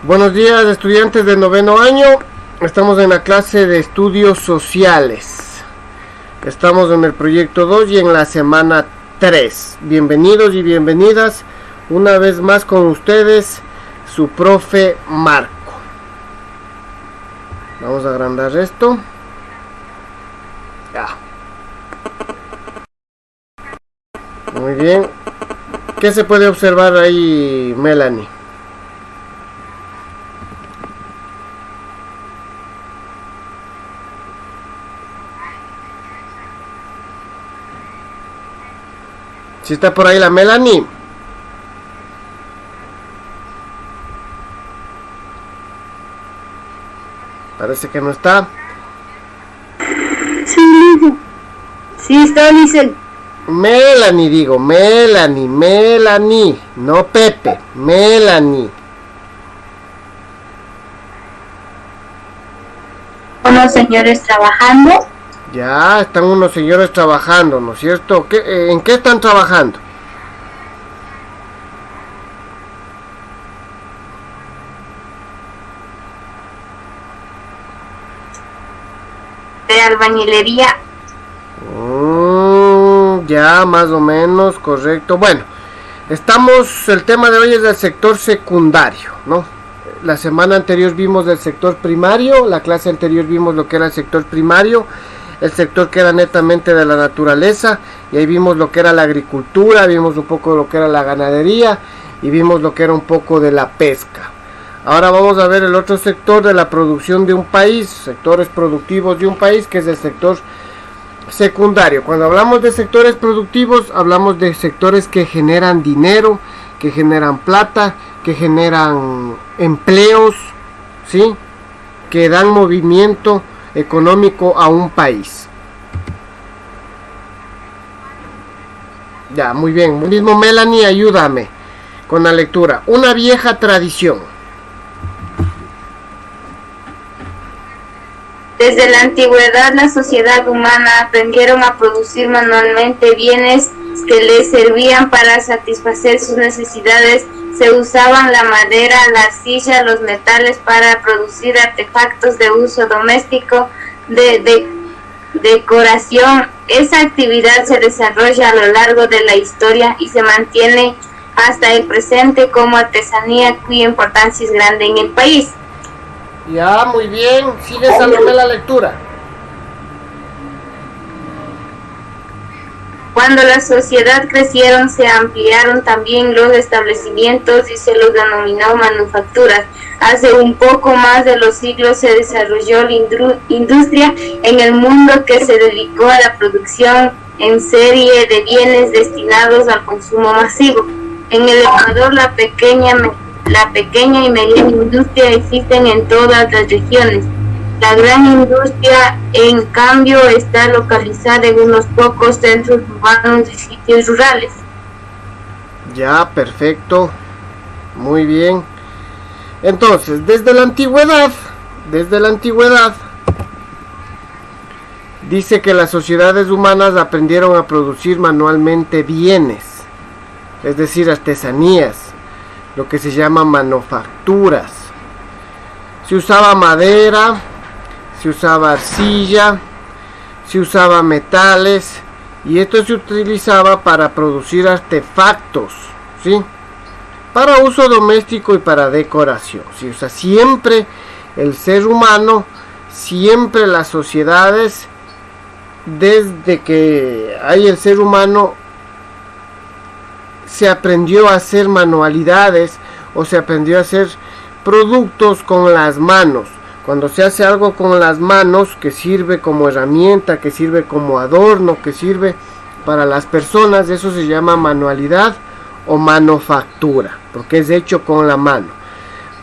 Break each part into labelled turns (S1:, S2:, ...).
S1: Buenos días, estudiantes de noveno año. Estamos en la clase de estudios sociales. Estamos en el proyecto 2 y en la semana 3. Bienvenidos y bienvenidas una vez más con ustedes, su profe Marco. Vamos a agrandar esto. Ya. Muy bien. ¿Qué se puede observar ahí, Melanie? ¿Sí está por ahí la Melanie? Parece que no está.
S2: Sí está, dice.
S1: Melanie, digo, Melanie, no Pepe, Melanie.
S2: Unos señores trabajando.
S1: Ya están unos señores trabajando, ¿no es cierto? ¿En qué están trabajando?
S2: De albañilería.
S1: Ya, más o menos, correcto. Bueno, el tema de hoy es del sector secundario, ¿no? La semana anterior vimos del sector primario, la clase anterior vimos lo que era el sector primario, el sector que era netamente de la naturaleza, y ahí vimos lo que era la agricultura, vimos un poco de lo que era la ganadería, y vimos lo que era un poco de la pesca. Ahora vamos a ver el otro sector de la producción de un país, sectores productivos de un país, que es el sector secundario. Cuando hablamos de sectores productivos, hablamos de sectores que generan dinero, que generan plata, que generan empleos, ¿sí? Que dan movimiento económico a un país. Ya, muy bien. Mismo Melanie, ayúdame con la lectura. Una vieja tradición.
S2: Desde la antigüedad, la sociedad humana aprendieron a producir manualmente bienes que les servían para satisfacer sus necesidades. Se usaban la madera, la arcilla, los metales para producir artefactos de uso doméstico, de decoración. Esa actividad se desarrolla a lo largo de la historia y se mantiene hasta el presente como artesanía cuya importancia es grande en el país.
S1: Ya, muy bien. Sigue Salomé la lectura.
S2: Cuando la sociedad crecieron, se ampliaron también los establecimientos y se los denominó manufacturas. Hace un poco más de los siglos se desarrolló la industria en el mundo, que se dedicó a la producción en serie de bienes destinados al consumo masivo. En el Ecuador, la pequeña y mediana industria existen en todas las regiones. La gran industria, en cambio, está localizada en unos pocos centros urbanos y sitios rurales.
S1: Ya, perfecto. Muy bien. Entonces, desde la antigüedad, dice que las sociedades humanas aprendieron a producir manualmente bienes, es decir, artesanías, lo que se llama manufacturas. Se usaba madera, se usaba arcilla, se usaba metales, y esto se utilizaba para producir artefactos, ¿sí? Para uso doméstico y para decoración, ¿sí? O sea, siempre el ser humano, siempre las sociedades, desde que hay el ser humano, se aprendió a hacer manualidades o se aprendió a hacer productos con las manos. Cuando se hace algo con las manos, que sirve como herramienta, que sirve como adorno, que sirve para las personas, eso se llama manualidad o manufactura, porque es hecho con la mano.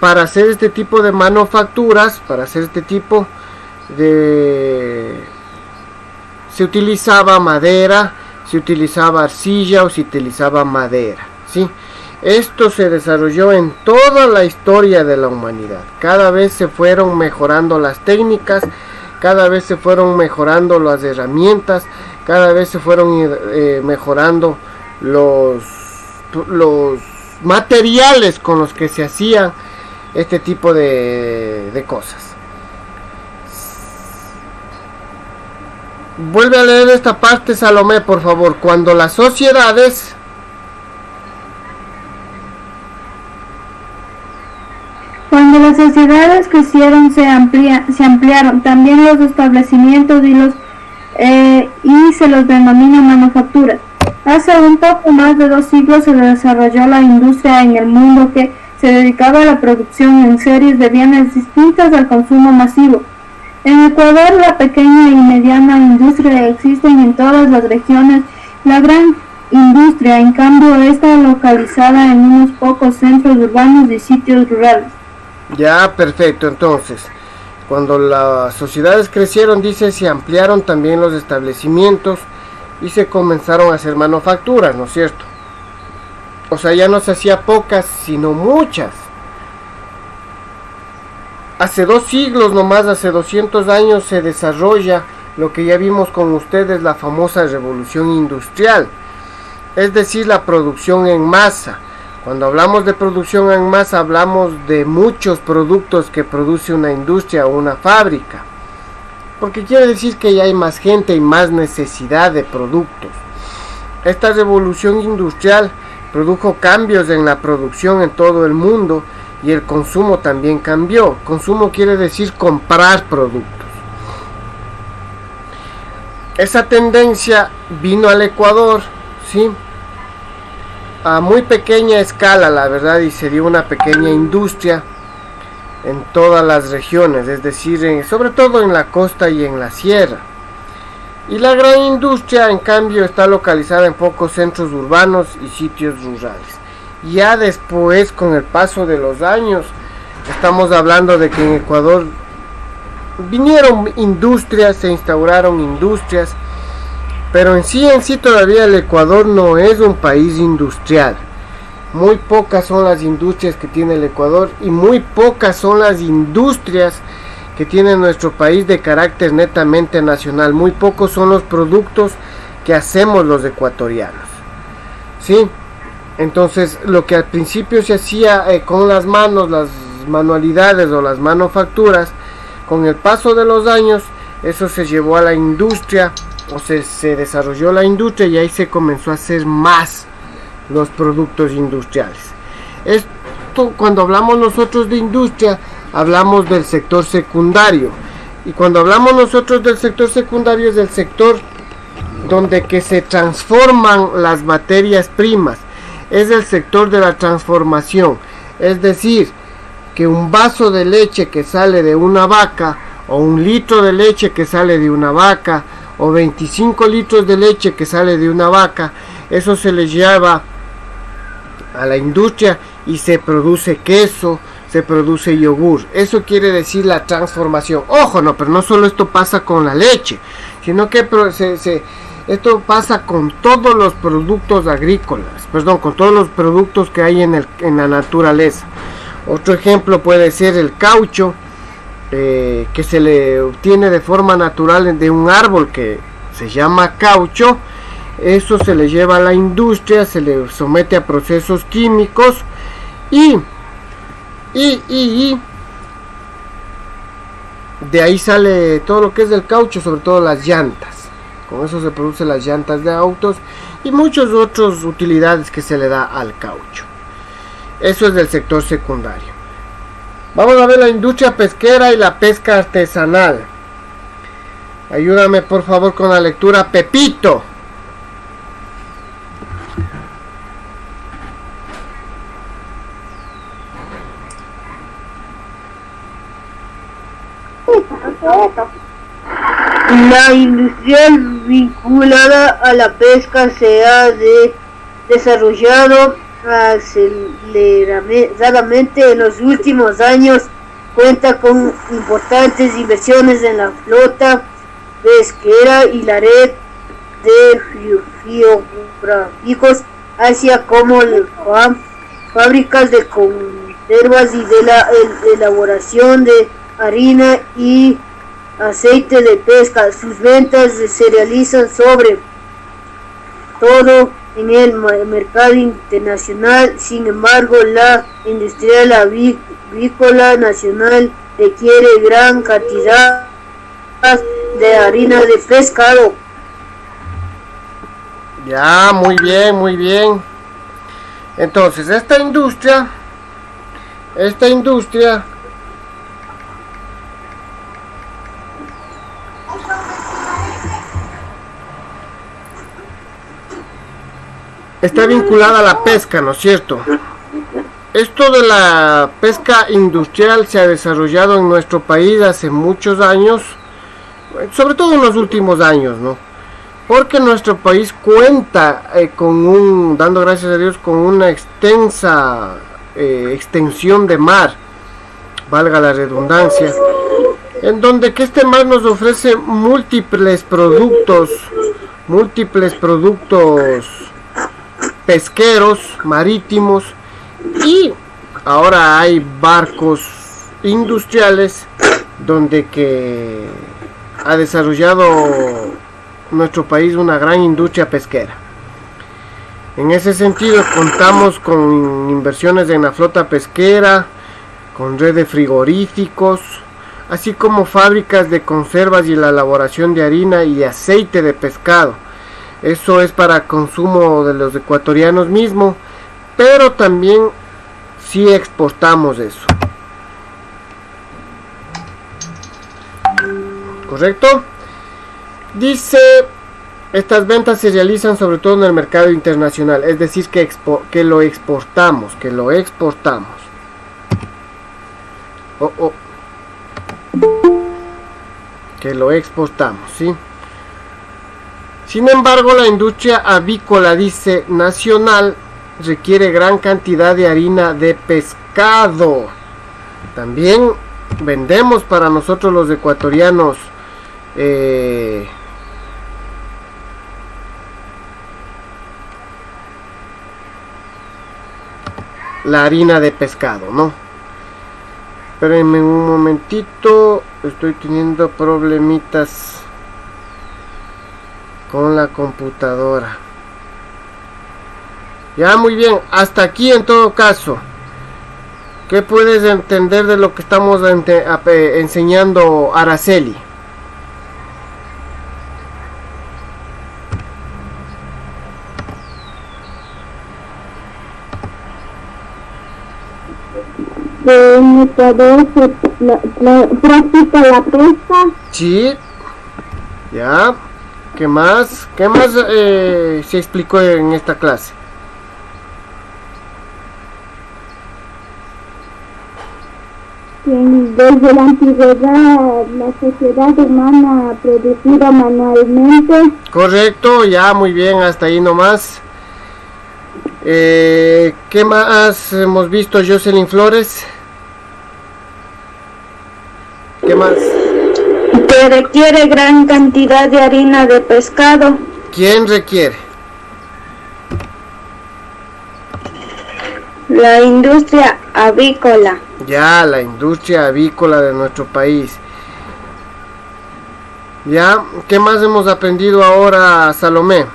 S1: Para hacer este tipo de manufacturas, se utilizaba madera, se utilizaba arcilla o se utilizaba madera, ¿sí? Esto se desarrolló en toda la historia de la humanidad. Cada vez se fueron mejorando las técnicas, cada vez se fueron mejorando las herramientas, cada vez se fueron mejorando los materiales con los que se hacían este tipo de cosas. Vuelve a leer esta parte, Salomé, por favor. Cuando las sociedades...
S3: Cuando las sociedades crecieron, se ampliaron también los establecimientos y se los denomina manufacturas. Hace un poco más de 2 siglos se desarrolló la industria en el mundo, que se dedicaba a la producción en series de bienes distintas al consumo masivo. En Ecuador, la pequeña y mediana industria existen en todas las regiones. La gran industria, en cambio, está localizada en unos pocos centros urbanos y sitios rurales.
S1: Ya, perfecto. Entonces, cuando las sociedades crecieron, dice, se ampliaron también los establecimientos y se comenzaron a hacer manufacturas, ¿no es cierto? O sea, ya no se hacía pocas, sino muchas. Hace 2 siglos nomás, hace 200 años, se desarrolla lo que ya vimos con ustedes, la famosa revolución industrial, es decir, la producción en masa. Cuando hablamos de producción en masa, hablamos de muchos productos que produce una industria o una fábrica, porque quiere decir que ya hay más gente y más necesidad de productos. Esta revolución industrial produjo cambios en la producción en todo el mundo y el consumo también cambió. Consumo quiere decir comprar productos. Esa tendencia vino al Ecuador, ¿sí?, a muy pequeña escala, la verdad, y se dio una pequeña industria en todas las regiones, es decir, sobre todo en la costa y en la sierra. Y la gran industria, en cambio, está localizada en pocos centros urbanos y sitios rurales. Ya después, con el paso de los años, estamos hablando de que en Ecuador vinieron industrias, se instauraron industrias, pero en sí todavía el Ecuador no es un país industrial. Muy pocas son las industrias que tiene el Ecuador y muy pocas son las industrias que tiene nuestro país de carácter netamente nacional. Muy pocos son los productos que hacemos los ecuatorianos, ¿sí? Entonces, lo que al principio se hacía con las manos, las manualidades o las manufacturas, con el paso de los años, eso se llevó a la industria, o se desarrolló la industria, y ahí se comenzó a hacer más los productos industriales. Esto, cuando hablamos nosotros de industria, hablamos del sector secundario, y cuando hablamos nosotros del sector secundario, es el sector donde que se transforman las materias primas, es el sector de la transformación. Es decir, que un vaso de leche que sale de una vaca, o 1 litro de leche que sale de una vaca, o 25 litros de leche que sale de una vaca, eso se le lleva a la industria y se produce queso, se produce yogur. Eso quiere decir la transformación. Ojo, no, pero no solo esto pasa con la leche, sino que esto pasa con todos los productos agrícolas, con todos los productos que hay en la naturaleza. Otro ejemplo puede ser el caucho, que se le obtiene de forma natural de un árbol que se llama caucho. Eso se le lleva a la industria, se le somete a procesos químicos y de ahí sale todo lo que es del caucho, sobre todo las llantas. Con eso se producen las llantas de autos y muchas otras utilidades que se le da al caucho. Eso es del sector secundario. Vamos a ver la industria pesquera y la pesca artesanal. Ayúdame por favor con la lectura, Pepito.
S4: La industria vinculada a la pesca se ha desarrollado aceleradamente en los últimos años. Cuenta con importantes inversiones en la flota pesquera y la red de frigoríficos, así como fábricas de conservas y de la elaboración de harina y aceite de pesca. Sus ventas se realizan sobre todo en el mercado internacional. Sin embargo, la industria avícola nacional requiere gran cantidad de harina de pescado.
S1: Ya, muy bien, muy bien. Entonces, esta industria está vinculada a la pesca, ¿no es cierto? Esto de la pesca industrial se ha desarrollado en nuestro país hace muchos años, sobre todo en los últimos años, ¿no? Porque nuestro país cuenta dando gracias a Dios, con una extensa extensión de mar, valga la redundancia, en donde que este mar nos ofrece múltiples productos pesqueros, marítimos, y ahora hay barcos industriales donde que ha desarrollado nuestro país una gran industria pesquera. En ese sentido contamos con inversiones en la flota pesquera, con red de frigoríficos, así como fábricas de conservas y la elaboración de harina y aceite de pescado. Eso es para consumo de los ecuatorianos mismos, pero también sí exportamos eso. ¿Correcto? Dice, estas ventas se realizan sobre todo en el mercado internacional, es decir, que lo exportamos. Que lo exportamos, ¿sí? Sin embargo, la industria avícola, dice, nacional, requiere gran cantidad de harina de pescado. También vendemos para nosotros los ecuatorianos la harina de pescado, ¿no? Espérenme un momentito, estoy teniendo problemitas con la computadora. Ya, muy bien, hasta aquí en todo caso. ¿Qué puedes entender de lo que estamos enseñando, Araceli?
S3: En Ecuador se practica la pesca.
S1: Sí. Ya. ¿Qué más? Se explicó en esta clase?
S3: Desde la antigüedad la sociedad humana producida manualmente.
S1: Correcto, ya, muy bien, hasta ahí nomás. ¿Qué más hemos visto, Jocelyn Flores? ¿Qué más?
S3: Que requiere gran cantidad de harina de pescado.
S1: ¿Quién requiere?
S3: La industria avícola.
S1: Ya, la industria avícola de nuestro país. Ya, ¿qué más hemos aprendido ahora, Salomé?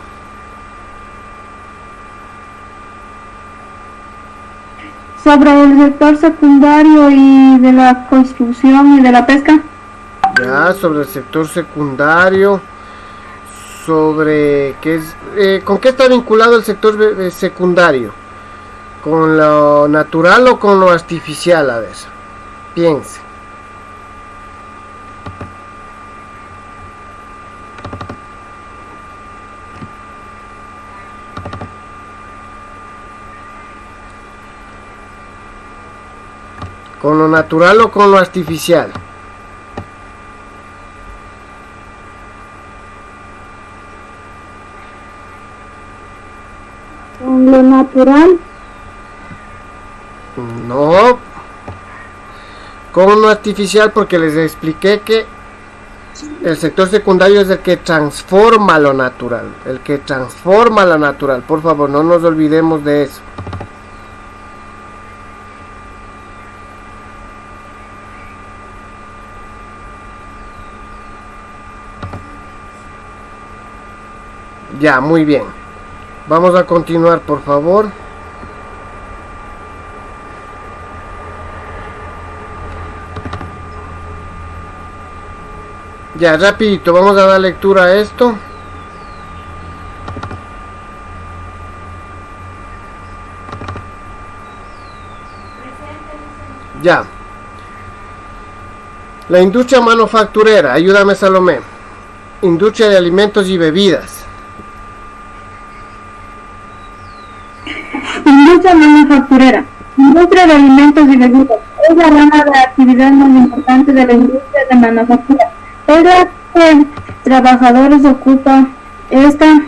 S3: Sobre el sector secundario y de la construcción y de la pesca.
S1: Ya, sobre el sector secundario, sobre qué es, ¿con qué está vinculado el sector secundario? ¿Con lo natural o con lo artificial? A ver, piense. ¿Con lo natural o con lo artificial?
S3: Con lo natural.
S1: No, con lo artificial, porque les expliqué que el sector secundario es el que transforma lo natural, por favor, no nos olvidemos de eso. Ya, muy bien. Vamos a continuar, por favor. Ya, rapidito, vamos a dar lectura a esto. Ya. La industria manufacturera, ayúdame Salomé. Industria de alimentos y bebidas.
S3: Industria manufacturera. Industria de alimentos y bebidas. Es la rama de actividad más importante de la industria de manufactura. Es la que trabajadores ocupa esta,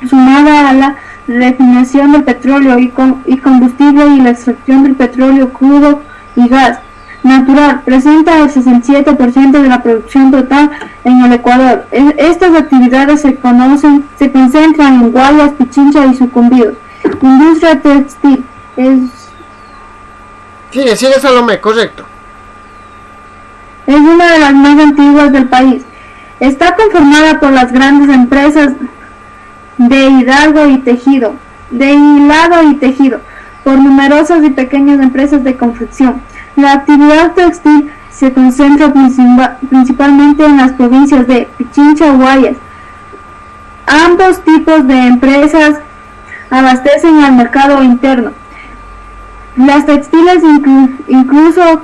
S3: sumada a la refinación del petróleo y combustible y la extracción del petróleo crudo y gas natural, presenta el 67% de la producción total en el Ecuador. Estas actividades se concentran en Guayas, Pichincha y Sucumbíos. Industria textil
S1: Sigue Salomé, correcto.
S3: es una de las más antiguas del país. Está conformada por las grandes empresas de hilado y tejido, por numerosas y pequeñas empresas de confección. La actividad textil se concentra principalmente en las provincias de Pichincha y Guayas. Ambos tipos de empresas abastecen al mercado interno. Las textiles incluso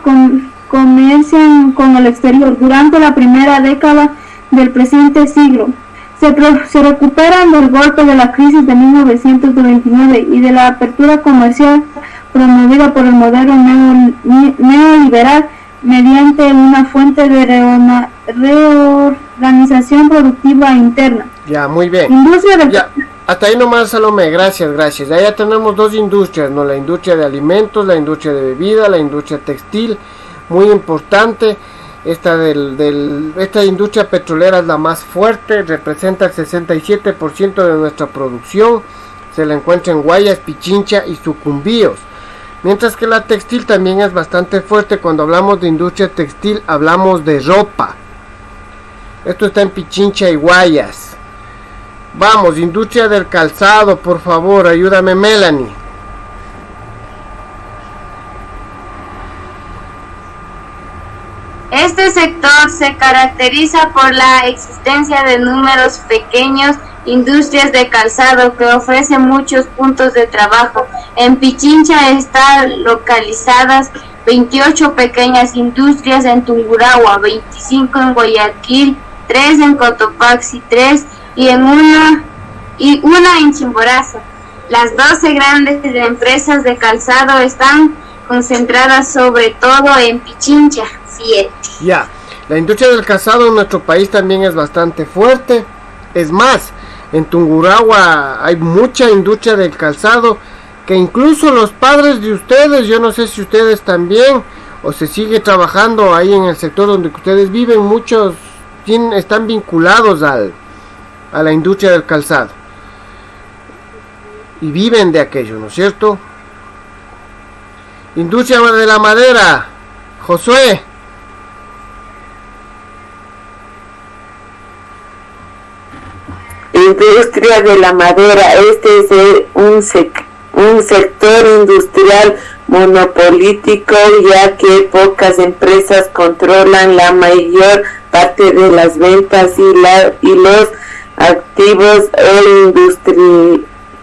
S3: comercian con el exterior. Durante la primera década del presente siglo, se recuperan del golpe de la crisis de 1929 y de la apertura comercial promovida por el modelo neoliberal mediante una fuente de reorganización productiva interna.
S1: Ya, muy bien. Ya, hasta ahí nomás Salomé, gracias. Ya tenemos dos industrias, ¿no? La industria de alimentos, la industria de bebida, la industria textil, muy importante. Esta industria petrolera es la más fuerte, representa el 67% de nuestra producción, se la encuentra en Guayas, Pichincha y Sucumbíos. Mientras que la textil también es bastante fuerte. Cuando hablamos de industria textil hablamos de ropa. Esto está en Pichincha y Guayas. Vamos, industria del calzado, por favor, ayúdame Melanie.
S2: Este sector se caracteriza por la existencia de números pequeños industrias de calzado que ofrecen muchos puntos de trabajo. En Pichincha están localizadas 28 pequeñas industrias, en Tungurahua 25, en Guayaquil 3, en Cotopaxi 3 y una en Chimborazo. Las 12 grandes empresas de calzado están concentradas sobre todo en Pichincha 7.
S1: Ya, la industria del calzado en nuestro país también es bastante fuerte. Es más, en Tungurahua hay mucha industria del calzado que incluso los padres de ustedes, yo no sé si ustedes también, o se sigue trabajando ahí en el sector donde ustedes viven, muchos están vinculados a la industria del calzado y viven de aquello, ¿no es cierto? Industria de la madera, Josué.
S5: Industria de la madera, este es un sector industrial monopolítico, ya que pocas empresas controlan la mayor parte de las ventas y los activos o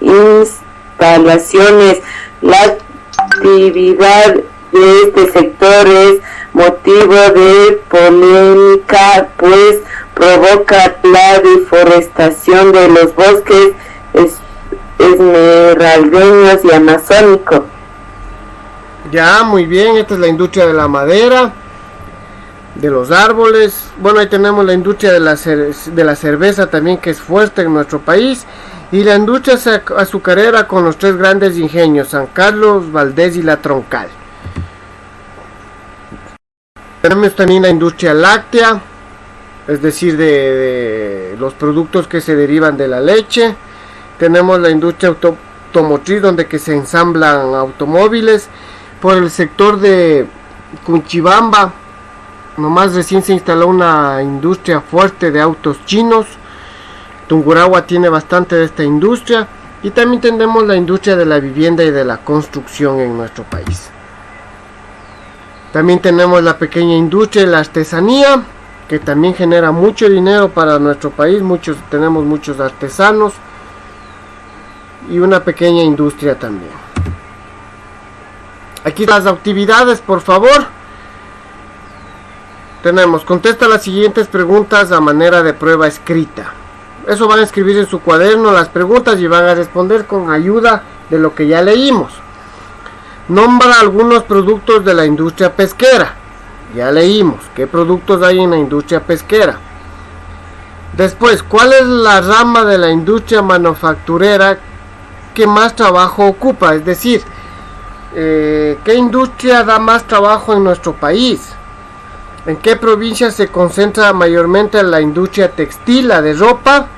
S5: instalaciones. La actividad de este sector es motivo de polémica, pues provoca la deforestación de los bosques esmeraldeños y amazónicos.
S1: Ya, muy bien, esta es la industria de la madera, de los árboles. Bueno, ahí tenemos la industria de la cerveza también, que es fuerte en nuestro país, y la industria azucarera con los tres grandes ingenios, San Carlos, Valdés y La Troncal. Tenemos también la industria láctea, es decir, de los productos que se derivan de la leche. Tenemos la industria automotriz, donde que se ensamblan automóviles. Por el sector de Cunchibamba, nomás recién se instaló una industria fuerte de autos chinos. Tungurahua tiene bastante de esta industria. Y también tenemos la industria de la vivienda y de la construcción en nuestro país. También tenemos la pequeña industria y la artesanía, que también genera mucho dinero para nuestro país. Tenemos muchos artesanos y una pequeña industria también. Aquí las actividades, por favor. Tenemos, contesta las siguientes preguntas a manera de prueba escrita. Eso van a escribir en su cuaderno las preguntas y van a responder con ayuda de lo que ya leímos. Nombra algunos productos de la industria pesquera. Ya leímos qué productos hay en la industria pesquera. Después, ¿cuál es la rama de la industria manufacturera que más trabajo ocupa? Es decir, ¿qué industria da más trabajo en nuestro país? ¿En qué provincia se concentra mayormente la industria textil, la de ropa?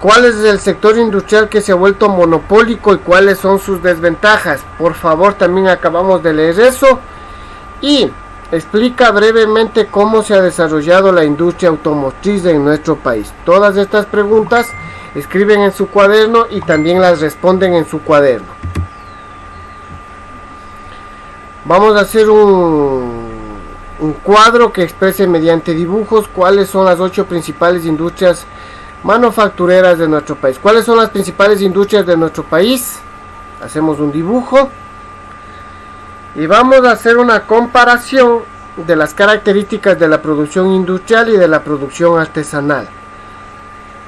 S1: ¿Cuál es el sector industrial que se ha vuelto monopólico y cuáles son sus desventajas? Por favor, también acabamos de leer eso. Y explica brevemente cómo se ha desarrollado la industria automotriz en nuestro país. Todas estas preguntas escriben en su cuaderno y también las responden en su cuaderno. Vamos a hacer un cuadro que exprese mediante dibujos cuáles son las 8 principales industrias manufactureras de nuestro país. ¿Cuáles son las principales industrias de nuestro país? Hacemos un dibujo y vamos a hacer una comparación de las características de la producción industrial y de la producción artesanal.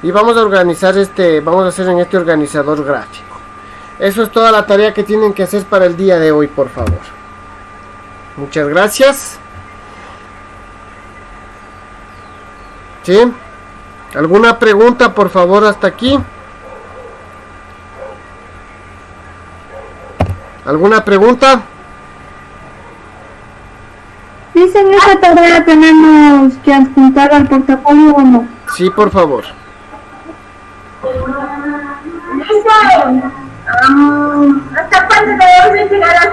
S1: Y vamos a organizar vamos a hacer en este organizador gráfico. Eso es toda la tarea que tienen que hacer para el día de hoy, por favor. Muchas gracias. ¿Sí? ¿Alguna pregunta, por favor, hasta aquí? ¿Alguna pregunta?
S3: Dicen, ¿esta tarea tenemos que adjuntar al portafolio o no?
S1: Sí, por favor.
S2: ¿Hasta cuándo debemos entregar las